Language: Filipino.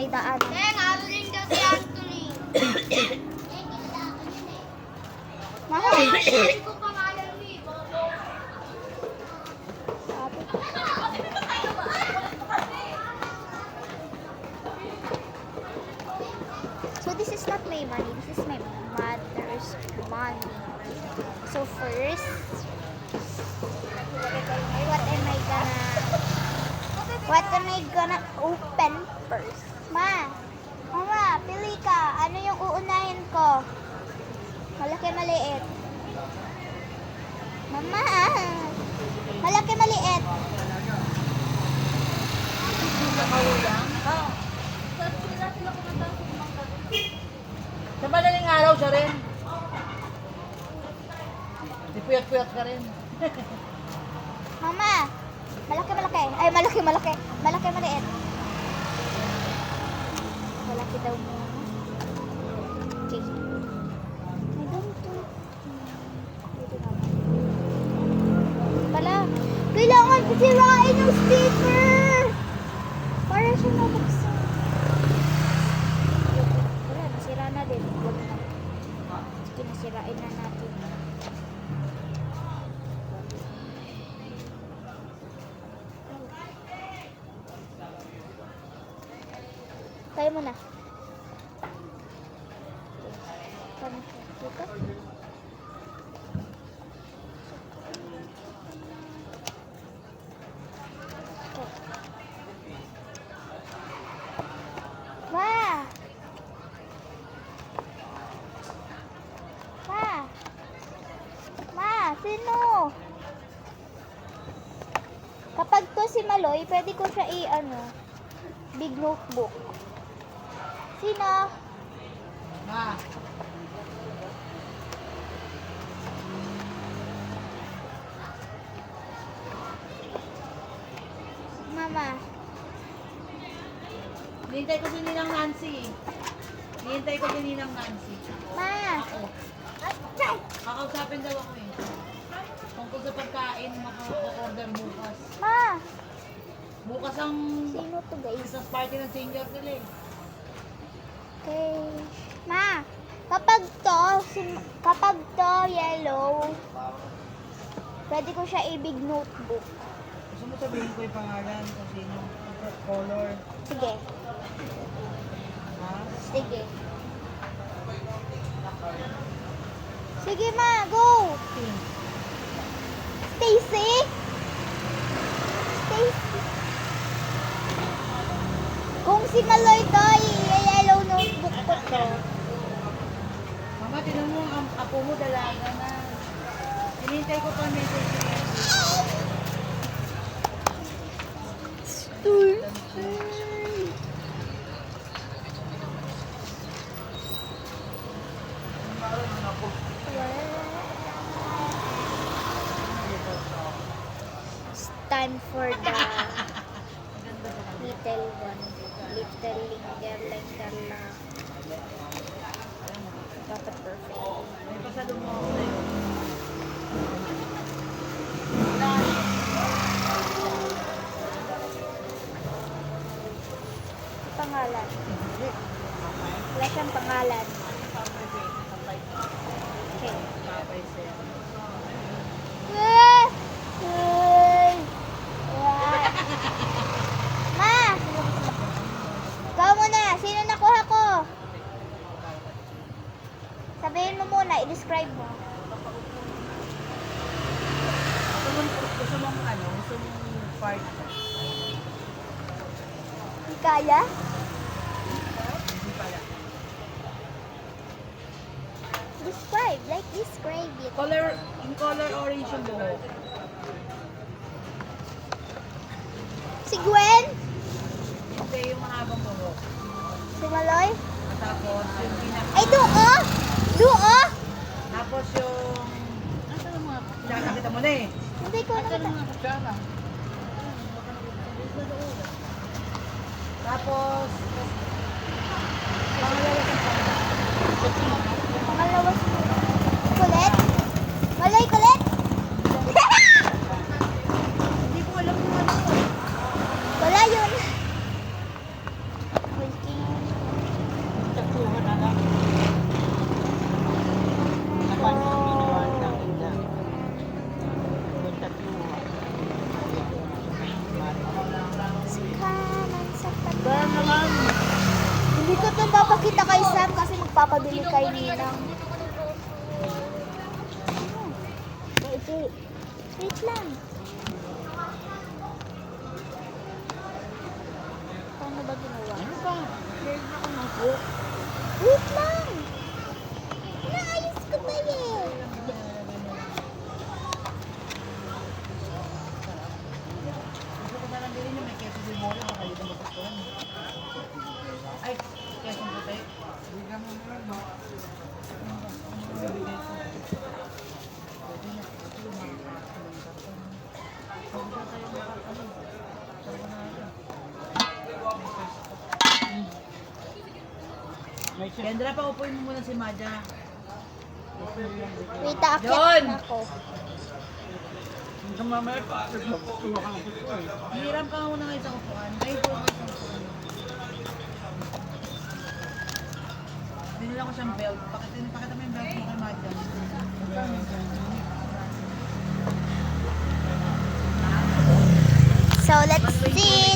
may daan. Ano rin daw si Anthony. Mahal. Hindi ko pangalan ni Bobo. Sabi. So this is not my money. This is my mother's money. So first, what am I gonna open first? Mama, pili ka. Ano yung uunahin ko? Malaki, maliit. Mama, malaki, maliit. Sa madaling araw siya rin. Di puyat-puyat ka rin. Mama, malaki, malaki. Ay, malaki, malaki. Malaki, maliit. Malaki daw mo. Okay. I don't know. Dito naman. Pala, kailangan sirain yung sticker. Para siya nabuksan. Wala, nasira na din. Huwag na. Sige, nasirain na natin. Tayo muna. Kami siya. Dito. Ma! Ma, sino? Kapag to si Maloy, pwede ko siya big notebook. Sino? Ma, Mama. hihintay ko si Ninang Nancy. Hihintay ko si Ninang Nancy. Ma! Ako. Kakausapin daw ako eh. Tungkol sa pagkain, maka-order bukas. Ma! Bukas ang Sino to, guys? Christmas party ng senior nila eh. Okay. Ma! Kapag to yellow, pwede ko siya i-big notebook. Gusto mo sabihin ko yung pangalan kung sino, color, Sige. ha? Sige. Sige, ma! Go! Pink. Stacy? Stacy? Kung si Maloy to, i-yellow notebook ko to. Mama, tinan mo ang apo mo dalaga na. Hinintay ko pa ang message niya. Stand for the little one. Little linger la. Dapat perfect. May pasado mo ako eh. Pangalan. Wala siyang pangalan. Okay. Ma! Ikaw muna. Sino nakuha ko? Sabihin mo muna. I-describe mo. Gusto mong ano? Gusto mong part? Hindi kaya? Hindi pala. Describe. Like, describe it. In color orange yung buhok. Si Gwen? Hindi, yung mahabang buhok. Si Maloy? Tapos yung pinaka... Ay, doon! Doon! Tapos yung... Nasaan ang mga... Nakakita mo na eh. Hindi ko Nasaan ang nakita. mga kutsara? Tapos... Pangalawa kang Pangalawa si Kulit? Maloy, Kulit? Hindi ko alam kung ano. Wala yun. Walking Hindi ko ito papakita kay Sam kasi magpapabili kay Ninang. Wait. Wait lang. Paano ba ginawa? Ano ba? Kaya na ako ako. Wait lang! Naayos ko ba eh? Gusto ko na lang bilhin yung may queso de mole. Nakalimutan mo gusto yan. Ay, queso puti. Bigyan mo na lang, no? Kendra, paupuin mo muna si Madja. Wait, aakyat Yun! na ako. Hiram ka muna ngayon sa kupuan. Ay, po ako sa kupuan. Binila ko siyang belt. Pakita mo yung belt mo kay Madja. So, let's see.